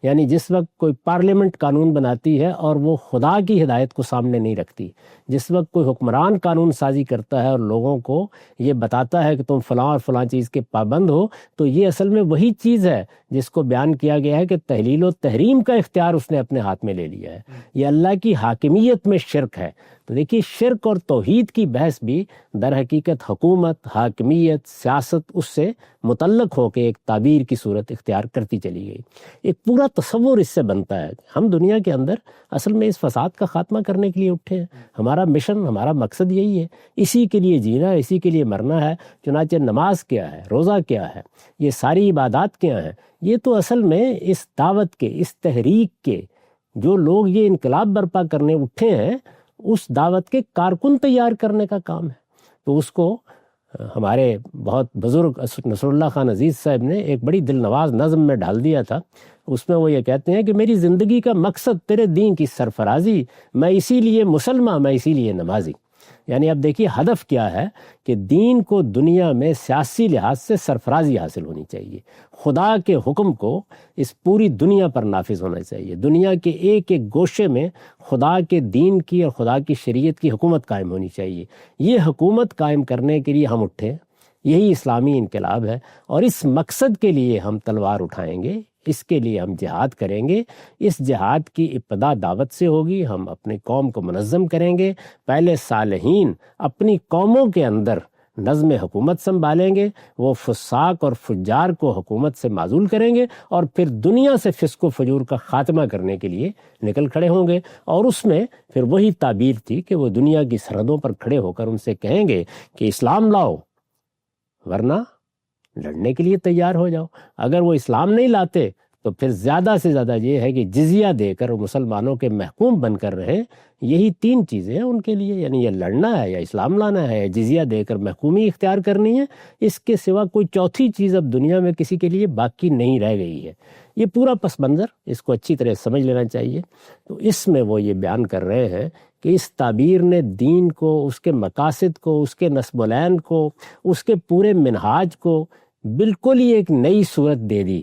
یعنی جس وقت کوئی پارلیمنٹ قانون بناتی ہے اور وہ خدا کی ہدایت کو سامنے نہیں رکھتی، جس وقت کوئی حکمران قانون سازی کرتا ہے اور لوگوں کو یہ بتاتا ہے کہ تم فلاں اور فلاں چیز کے پابند ہو، تو یہ اصل میں وہی چیز ہے جس کو بیان کیا گیا ہے کہ تحلیل و تحریم کا اختیار اس نے اپنے ہاتھ میں لے لیا ہے۔ یہ اللہ کی حاکمیت میں شرک ہے۔ تو دیکھیے، شرک اور توحید کی بحث بھی در حقیقت حکومت، حاکمیت، سیاست اس سے متعلق ہو کے ایک تعبیر کی صورت اختیار کرتی چلی گئی۔ ایک پورا تصور اس سے بنتا ہے ہم دنیا کے اندر اصل میں اس فساد کا خاتمہ کرنے کے لیے اٹھے ہیں۔ ہمارا مشن، ہمارا مقصد یہی ہے، اسی کے لیے جینا، اسی کے لیے مرنا ہے۔ چنانچہ نماز کیا ہے، روزہ کیا ہے، یہ ساری عبادات کیا ہیں، یہ تو اصل میں اس دعوت کے، اس تحریک کے، جو لوگ یہ انقلاب برپا کرنے اٹھے ہیں، اس دعوت کے کارکن تیار کرنے کا کام ہے۔ تو اس کو ہمارے بہت بزرگ نصر اللہ خان عزیز صاحب نے ایک بڑی دل نواز نظم میں ڈال دیا تھا۔ اس میں وہ یہ کہتے ہیں کہ میری زندگی کا مقصد تیرے دین کی سرفرازی، میں اسی لیے مسلمان، میں اسی لیے نمازی۔ یعنی اب دیکھیے ہدف کیا ہے کہ دین کو دنیا میں سیاسی لحاظ سے سرفرازی حاصل ہونی چاہیے، خدا کے حکم کو اس پوری دنیا پر نافذ ہونا چاہیے، دنیا کے ایک ایک گوشے میں خدا کے دین کی اور خدا کی شریعت کی حکومت قائم ہونی چاہیے۔ یہ حکومت قائم کرنے کے لیے ہم اٹھے، یہی اسلامی انقلاب ہے، اور اس مقصد کے لیے ہم تلوار اٹھائیں گے، اس کے لیے ہم جہاد کریں گے۔ اس جہاد کی ابتدا دعوت سے ہوگی، ہم اپنی قوم کو منظم کریں گے۔ پہلے صالحین اپنی قوموں کے اندر نظم حکومت سنبھالیں گے، وہ فساق اور فجار کو حکومت سے معزول کریں گے، اور پھر دنیا سے فسق و فجور کا خاتمہ کرنے کے لیے نکل کھڑے ہوں گے۔ اور اس میں پھر وہی تعبیر تھی کہ وہ دنیا کی سرحدوں پر کھڑے ہو کر ان سے کہیں گے کہ اسلام لاؤ، ورنہ لڑنے کے لیے تیار ہو جاؤ۔ اگر وہ اسلام نہیں لاتے تو پھر زیادہ سے زیادہ یہ ہے کہ جزیہ دے کر مسلمانوں کے محکوم بن کر رہے۔ یہی تین چیزیں ہیں ان کے لیے، یعنی یہ لڑنا ہے، یا اسلام لانا ہے، یا جزیہ دے کر محکومی اختیار کرنی ہے۔ اس کے سوا کوئی چوتھی چیز اب دنیا میں کسی کے لیے باقی نہیں رہ گئی ہے۔ یہ پورا پس منظر اس کو اچھی طرح سمجھ لینا چاہیے۔ تو اس میں وہ یہ بیان کر رہے ہیں کہ اس تعبیر نے دین کو، اس کے مقاصد کو، اس کے نصب العین کو، اس کے پورے منہاج کو بالکل ہی ایک نئی صورت دے دی۔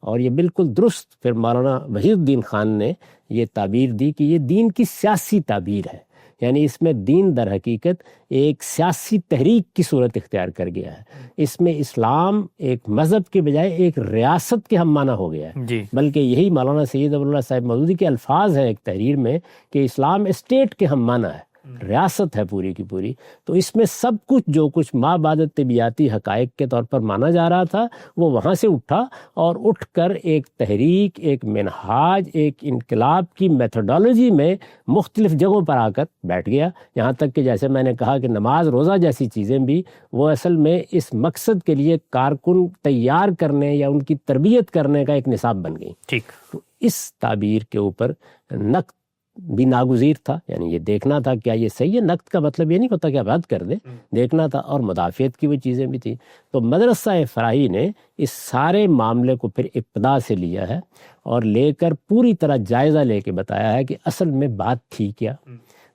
اور یہ بالکل درست پھر مولانا وحید الدین خان نے یہ تعبیر دی کہ یہ دین کی سیاسی تعبیر ہے، یعنی اس میں دین در حقیقت ایک سیاسی تحریک کی صورت اختیار کر گیا ہے۔ اس میں اسلام ایک مذہب کے بجائے ایک ریاست کے ہم معنی ہو گیا ہے۔ بلکہ یہی مولانا سید ابواللہ صاحب مودودی کے الفاظ ہیں ایک تحریر میں کہ اسلام اسٹیٹ کے ہم معنی ہے، ریاست ہے پوری کی پوری۔ تو اس میں سب کچھ جو کچھ ما بعد طبیعیاتی حقائق کے طور پر مانا جا رہا تھا وہ وہاں سے اٹھا، اور اٹھ کر ایک تحریک، ایک منہاج، ایک انقلاب کی میتھڈالوجی میں مختلف جگہوں پر آ کر بیٹھ گیا۔ یہاں تک کہ جیسے میں نے کہا کہ نماز، روزہ جیسی چیزیں بھی وہ اصل میں اس مقصد کے لیے کارکن تیار کرنے یا ان کی تربیت کرنے کا ایک نصاب بن گئی۔ ٹھیک، تو اس تعبیر کے اوپر نقد بھی ناگزیر تھا، یعنی یہ دیکھنا تھا کیا یہ صحیح ہے۔ نقد کا مطلب یہ نہیں ہوتا کہ آپ رد کر دیں، دیکھنا تھا، اور مدافعت کی وہ چیزیں بھی تھیں۔ تو مدرسہ فراہی نے اس سارے معاملے کو پھر ابتدا سے لیا ہے، اور لے کر پوری طرح جائزہ لے کے بتایا ہے کہ اصل میں بات تھی کیا،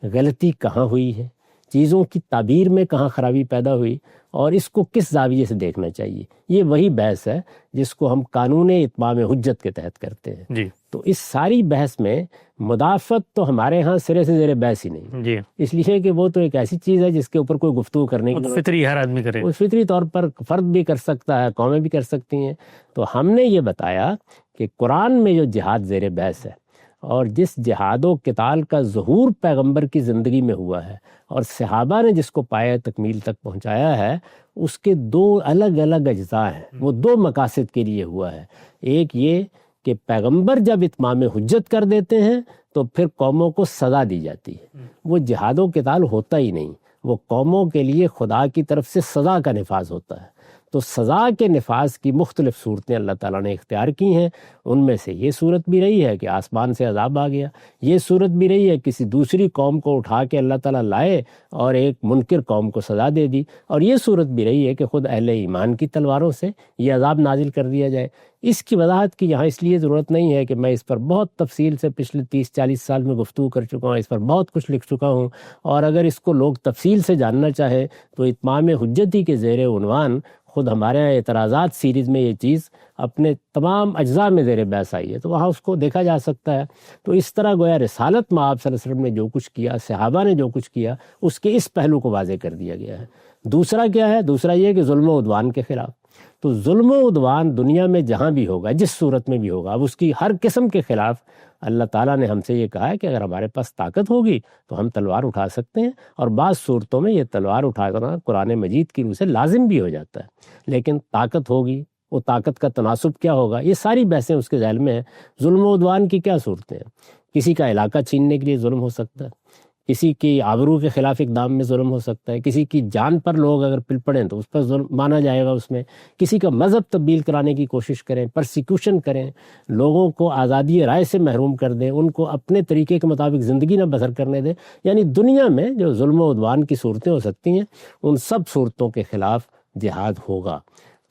غلطی کہاں ہوئی ہے، چیزوں کی تعبیر میں کہاں خرابی پیدا ہوئی، اور اس کو کس زاویے سے دیکھنا چاہیے۔ یہ وہی بحث ہے جس کو ہم قانون اتمام حجت کے تحت کرتے ہیں۔ تو اس ساری بحث میں مدافعت تو ہمارے ہاں سرے سے زیر بحث ہی نہیں، اس لیے کہ وہ تو ایک ایسی چیز ہے جس کے اوپر کوئی گفتگو کرنے کی فطری ہر آدمی کرے، وہ فطری طور پر فرد بھی کر سکتا ہے، قومیں بھی کر سکتی ہیں۔ تو ہم نے یہ بتایا کہ قرآن میں جو جہاد زیر بحث ہے، اور جس جہاد و قتال کا ظہور پیغمبر کی زندگی میں ہوا ہے، اور صحابہ نے جس کو پایہ تکمیل تک پہنچایا ہے، اس کے دو الگ الگ اجزاء ہیں، وہ دو مقاصد کے لیے ہوا ہے۔ ایک یہ کہ پیغمبر جب اتمام حجت کر دیتے ہیں تو پھر قوموں کو سزا دی جاتی ہے، وہ جہاد و قتال ہوتا ہی نہیں، وہ قوموں کے لیے خدا کی طرف سے سزا کا نفاذ ہوتا ہے۔ تو سزا کے نفاذ کی مختلف صورتیں اللہ تعالیٰ نے اختیار کی ہیں. ان میں سے یہ صورت بھی رہی ہے کہ آسمان سے عذاب آ گیا، یہ صورت بھی رہی ہے کسی دوسری قوم کو اٹھا کے اللہ تعالیٰ لائے اور ایک منکر قوم کو سزا دے دی، اور یہ صورت بھی رہی ہے کہ خود اہل ایمان کی تلواروں سے یہ عذاب نازل کر دیا جائے. اس کی وضاحت کی یہاں اس لیے ضرورت نہیں ہے کہ میں اس پر بہت تفصیل سے پچھلے 30-40 سال میں گفتگو کر چکا ہوں، اس پر بہت کچھ لکھ چکا ہوں، اور اگر اس کو لوگ تفصیل سے جاننا چاہے تو اتمام حجتی کے زیر عنوان خود ہمارے یہاں اعتراضات سیریز میں یہ چیز اپنے تمام اجزاء میں زیر بحث آئی ہے، تو وہاں اس کو دیکھا جا سکتا ہے. تو اس طرح گویا رسالت میں آپ صلی اللہ علیہ وسلم نے جو کچھ کیا، صحابہ نے جو کچھ کیا، اس کے اس پہلو کو واضح کر دیا گیا ہے. دوسرا کیا ہے؟ دوسرا یہ کہ ظلم و عدوان کے خلاف. تو ظلم و عدوان دنیا میں جہاں بھی ہوگا، جس صورت میں بھی ہوگا، اب اس کی ہر قسم کے خلاف اللہ تعالیٰ نے ہم سے یہ کہا ہے کہ اگر ہمارے پاس طاقت ہوگی تو ہم تلوار اٹھا سکتے ہیں، اور بعض صورتوں میں یہ تلوار اٹھانا قرآن مجید کی روح سے لازم بھی ہو جاتا ہے. لیکن طاقت ہوگی، وہ طاقت کا تناسب کیا ہوگا، یہ ساری بحثیں اس کے ذہن میں ہیں. ظلم و عدوان کی کیا صورتیں ہیں؟ کسی کا علاقہ چھیننے کے لیے ظلم ہو سکتا ہے، کسی کی آبرو کے خلاف اقدام میں ظلم ہو سکتا ہے، کسی کی جان پر لوگ اگر پل پڑیں تو اس پر ظلم مانا جائے گا. اس میں کسی کا مذہب تبدیل کرانے کی کوشش کریں، پرسیکیوشن کریں، لوگوں کو آزادی رائے سے محروم کر دیں، ان کو اپنے طریقے کے مطابق زندگی نہ بسر کرنے دیں. یعنی دنیا میں جو ظلم و عدوان کی صورتیں ہو سکتی ہیں، ان سب صورتوں کے خلاف جہاد ہوگا.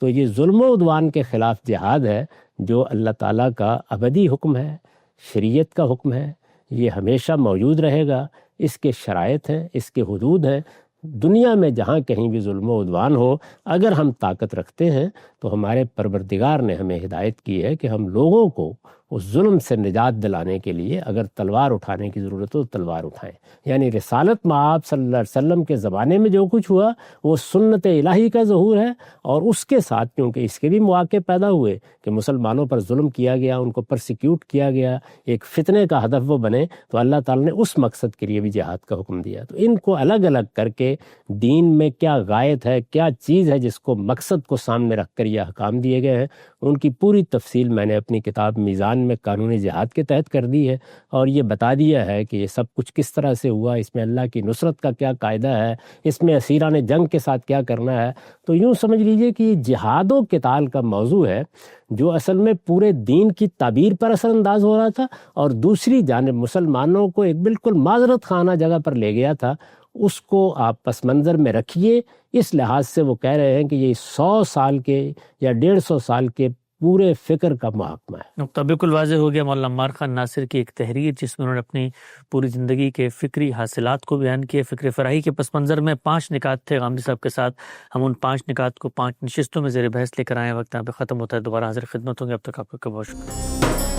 تو یہ ظلم و عدوان کے خلاف جہاد ہے جو اللہ تعالیٰ کا ابدی حکم ہے، شریعت کا حکم ہے، یہ ہمیشہ موجود رہے گا. اس کے شرائط ہیں، اس کے حدود ہیں. دنیا میں جہاں کہیں بھی ظلم و عدوان ہو، اگر ہم طاقت رکھتے ہیں تو ہمارے پروردگار نے ہمیں ہدایت کی ہے کہ ہم لوگوں کو اس ظلم سے نجات دلانے کے لیے اگر تلوار اٹھانے کی ضرورت ہو تو تلوار اٹھائیں. یعنی رسالت مآب صلی اللہ علیہ وسلم کے زمانے میں جو کچھ ہوا وہ سنت الہی کا ظہور ہے، اور اس کے ساتھ کیونکہ اس کے بھی مواقع پیدا ہوئے کہ مسلمانوں پر ظلم کیا گیا، ان کو پرسیکیوٹ کیا گیا، ایک فتنے کا ہدف وہ بنے، تو اللہ تعالیٰ نے اس مقصد کے لیے بھی جہاد کا حکم دیا. تو ان کو الگ الگ کر کے دین میں کیا غایت ہے، کیا چیز ہے جس کو مقصد کو سامنے رکھ کر یہ احکام دیے گئے ہیں، ان کی پوری تفصیل میں نے اپنی کتاب میزان میں قانون جہاد کے تحت کر دی ہے، اور یہ بتا دیا ہے کہ یہ سب کچھ کس طرح سے ہوا، اس میں اللہ کی نصرت کا کیا قاعدہ ہے، اس میں اسیران جنگ کے ساتھ کیا کرنا ہے. تو یوں سمجھ لیجئے کہ یہ جہاد و قتال کا موضوع ہے جو اصل میں پورے دین کی تعبیر پر اثر انداز ہو رہا تھا، اور دوسری جانب مسلمانوں کو ایک بالکل معذرت خانہ جگہ پر لے گیا تھا. اس کو آپ پس منظر میں رکھیے. اس لحاظ سے وہ کہہ رہے ہیں کہ یہ 100 سال کے یا 150 سال کے پورے فکر کا محکمہ ہے. نقطہ بالکل واضح ہو گیا. مولانا عمار خان ناصر کی ایک تحریر جس میں انہوں نے اپنی پوری زندگی کے فکری حاصلات کو بیان کیے. فکر فراہی کے پس منظر میں 5 نکات تھے غامدی صاحب کے ساتھ. ہم ان 5 نکات کو 5 نشستوں میں زیر بحث لے کر آئے. وقت یہاں پہ ختم ہوتا ہے. دوبارہ حاضر خدمت ہوں گے. اب تک آپ کا بہت شکریہ.